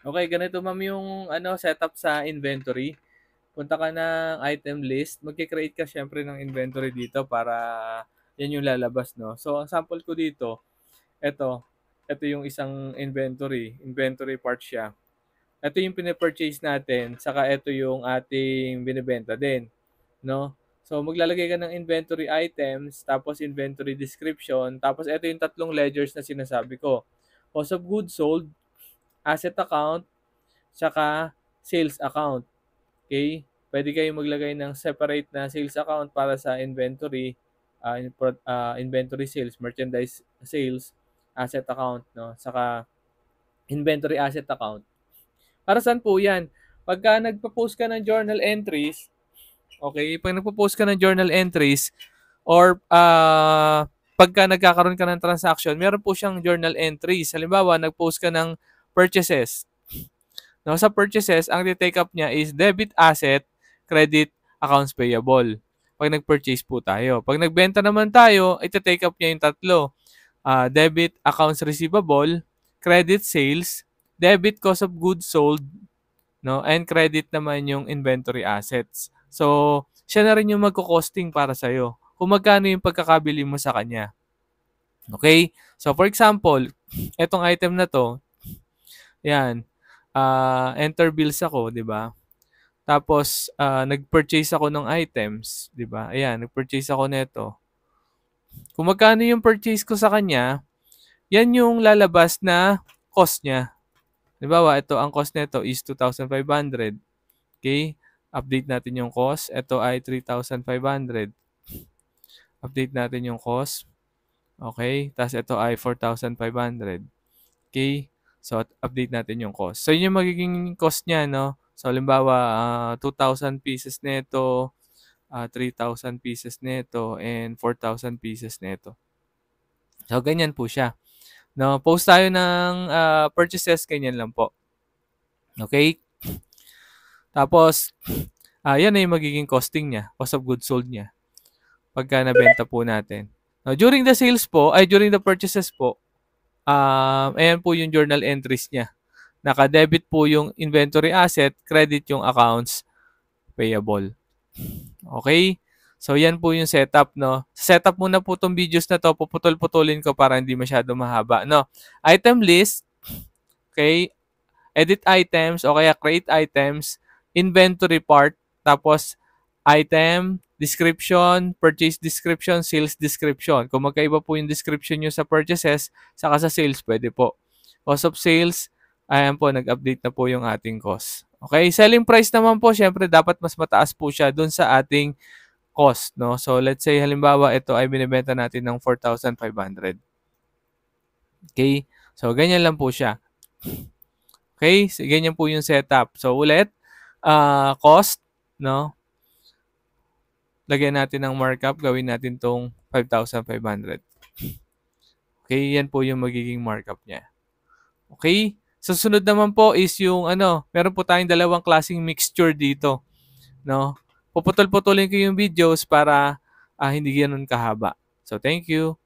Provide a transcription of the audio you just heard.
Okay, ganito ma'am yung ano, setup sa inventory. Punta ka ng item list, magke-create ka siyempre ng inventory dito para yan yung lalabas 'no. So ang sample ko dito, eto yung isang inventory part siya. Eto yung pine-purchase natin, saka eto yung ating binebenta din 'no. So maglalagay ka ng inventory items, tapos inventory description, tapos eto yung tatlong ledgers na sinasabi ko. Cost of goods sold, asset account, tsaka sales account. Okay, puwede kayong maglagay ng separate na sales account para sa inventory, inventory sales, merchandise sales, asset account 'no, saka inventory asset account. Para saan po 'yan? Pagka nagpo-post ka ng journal entries, okay, 'pag nagpo-post ka ng journal entries or, pagka nagkakaroon ka ng transaction, meron po siyang journal entries. Halimbawa, nag-post ka ng purchases. No, sa purchases, ang take up niya is debit asset, credit, accounts payable. Pag nag-purchase po tayo. Pag nagbenta naman tayo, ite-take up niya yung tatlo. Debit accounts receivable, credit sales, debit cost of goods sold, no? And credit naman yung inventory assets. So, siya na rin yung magko-costing para sa'yo. Kung magkano yung pagkakabili mo sa kanya. Okay? So, for example, etong item na to, yan, enter bills ako, di ba? Tapos, nag-purchase ako ng items, 'di ba? Ayan, nag-purchase ako nito. Kung magkano yung purchase ko sa kanya, yan yung lalabas na cost niya. Halimbawa, ito ang cost nito is 2,500. Okay? Update natin yung cost. Ito ay 3,500. Update natin yung cost. Okay? Tapos ito ay 4,500. Okay? So, update natin yung cost. So, yun yung magiging cost niya, no? So, halimbawa, 2,000 pieces nito, 3,000 pieces nito, and 4,000 pieces nito. So, ganyan po siya. No, post tayo ng purchases, ganyan lang po. Okay? Tapos, yan na yung magiging costing niya, cost of goods sold niya, pagka nabenta po natin. Now, during the sales po, during the purchases po, ayan po yung journal entries niya. Naka-debit po yung inventory asset, credit yung accounts payable. Okay? So, yan po yung setup, no? Setup muna po itong videos na to. Puputol-putulin ko para hindi masyado mahaba, no? Item list, okay? Edit items o kaya create items, inventory part, tapos item, description, purchase description, sales description. Kung magkaiba po yung description nyo sa purchases, saka sa sales, pwede po. Cost of sales, ayan po, nag-update na po yung ating cost. Okay, selling price naman po, syempre dapat mas mataas po siya dun sa ating cost, no? So, let's say, halimbawa, ito ay binibenta natin ng 4,500. Okay? So, ganyan lang po siya. Okay? So, ganyan po yung setup. So, ulit, cost, no? Lagyan natin ng markup, gawin natin tong 5,500. Okay? Yan po yung magiging markup niya. Okay? So, sunod naman po is yung meron po tayong dalawang klaseng mixture dito, no? Puputol-putulin ko yung videos para hindi ganun kahaba. So, thank you.